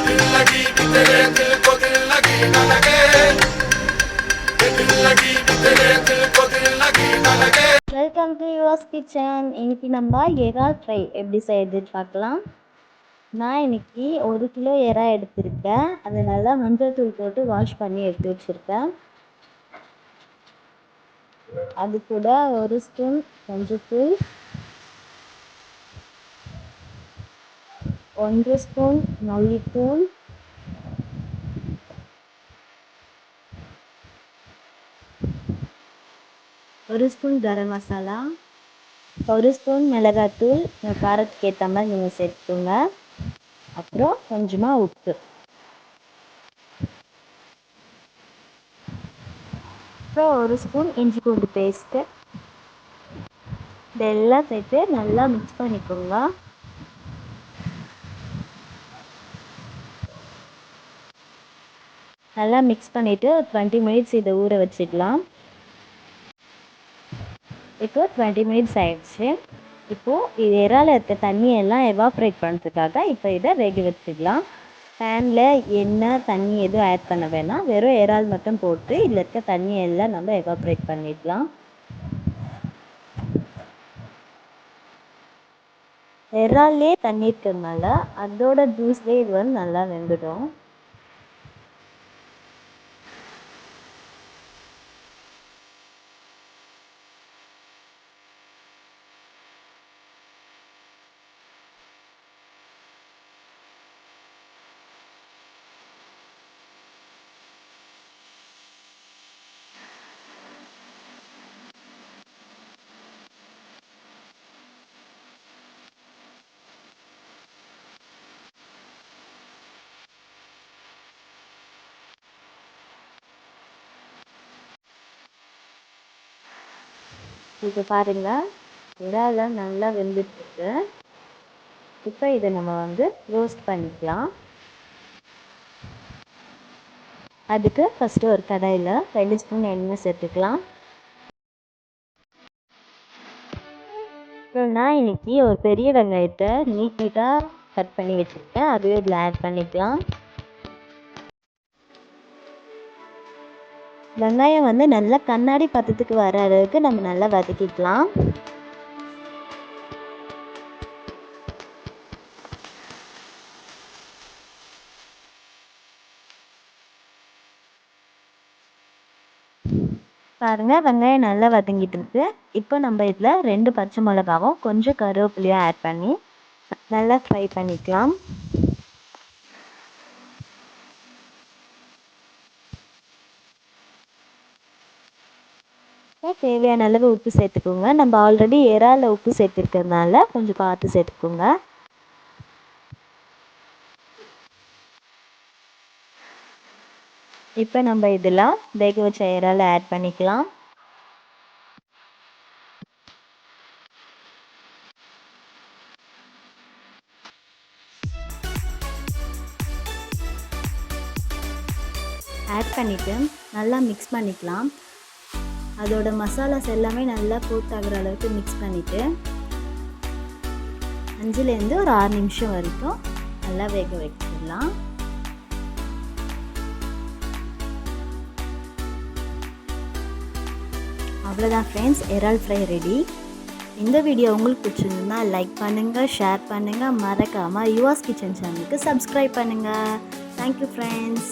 दिल लगी कि तेरे दिल को दिल लगी न लगे, दिल लगी कि तेरे दिल को दिल लगी न लगे. Welcome to yours kitchen. இன்னைக்கு நம்ம இறால் ஃப்ரை எப்படி செய்யறதுன்னு பார்க்கலாம். நான் இன்னைக்கு 1 கிலோ இறா எடுத்திருக்கேன். அதை நல்லா மஞ்சள் தூள் போட்டு வாஷ் பண்ணி எடுத்து வச்சுருக்கேன். அது கூட 1 ஸ்பூன் மஞ்சள்தூள், 1 ஸ்பூன் மல்லித்தூள், 1 ஸ்பூன் கரம் மசாலா, 1 ஸ்பூன் மிளகாத்தூள், காரத்துக்கு ஏற்ற மாதிரி நீங்கள் சேர்த்துக்கோங்க. அப்புறம் கொஞ்சமாக உப்பு, அப்புறம் 1 ஸ்பூன் இஞ்சி பூண்டு பேஸ்ட்டு. இதெல்லாம் சேர்த்து நல்லா மிக்ஸ் பண்ணிக்கோங்க. நல்லா மிக்ஸ் பண்ணிவிட்டு 20 மினிட்ஸ் இதை ஊற வச்சுக்கலாம். இப்போ 20 மினிட்ஸ் ஆயிடுச்சு. இப்போது இது இறால இருக்க தண்ணியெல்லாம் எவாப்ரேட் பண்ணுறதுக்காக இப்போ இதை வேக வச்சுக்கலாம். பேனில் எண்ணெய் தண்ணி எதுவும் ஆட் பண்ண வேணாம், வெறும் இறால் மட்டும் போட்டு இதில் இருக்க தண்ணியெல்லாம் நம்ம எவாப்ரேட் பண்ணிடலாம். இறால்லே தண்ணி இருக்கிறதுனால அதோட ஜூஸ்லேயே இது வந்து நல்லா வெந்துடும். இப்போ பாருங்கள், இறாலாம் நல்லா வெந்துட்டுருக்கு. இப்போ இதை நம்ம வந்து ரோஸ்ட் பண்ணிக்கலாம். அதுக்கு ஃபஸ்ட்டு ஒரு கடாயில் 2 ஸ்பூன் எண்ணெய் சேர்த்துக்கலாம். அப்புறம் நான் இன்னைக்கு ஒரு பெரிய வெங்காயத்தை நீட்டாக கட் பண்ணி வச்சுருக்கேன், அதுவே இதில் ஆட் பண்ணிக்கலாம். வெங்காயம் வந்து நல்லா கண்ணாடி பதத்துக்கு வர அளவுக்கு நம்ம நல்லா வதக்கிக்கலாம். பாருங்கள், வெங்காயம் நல்லா வதங்கிட்டு இருக்கு. இப்போ நம்ம இதில் 2 பச்சை மிளகாவும் கொஞ்சம் கருவேப்பிலையும் ஆட் பண்ணி நல்லா ஃப்ரை பண்ணிக்கலாம். தேவையான அளவு உப்பு சேர்த்துக்கோங்க. நம்ம ஆல்ரெடி இறால உப்பு சேர்த்துருக்கிறதுனால கொஞ்சம் பார்த்து சேர்த்துக்கோங்க. இப்போ நம்ம இதெல்லாம் வேக வச்ச இறால ஆட் பண்ணிக்கலாம். ஆட் பண்ணிவிட்டு நல்லா மிக்ஸ் பண்ணிக்கலாம். அதோட மசாலாஸ் எல்லாமே நல்லா கோட் ஆகிற அளவுக்கு மிக்ஸ் பண்ணிவிட்டு 5லேருந்து ஒரு 6 நிமிஷம் வரைக்கும் நல்லா வேக வச்சிடலாம். அவ்வளோதான் ஃப்ரெண்ட்ஸ், இறால் ஃப்ரை ரெடி. இந்த வீடியோ உங்களுக்கு பிடிச்சிருந்தா லைக் பண்ணுங்கள், ஷேர் பண்ணுங்கள், மறக்காமல் யுவர்ஸ் கிச்சன் சேனலுக்கு சப்ஸ்கிரைப் பண்ணுங்கள். Thank you friends.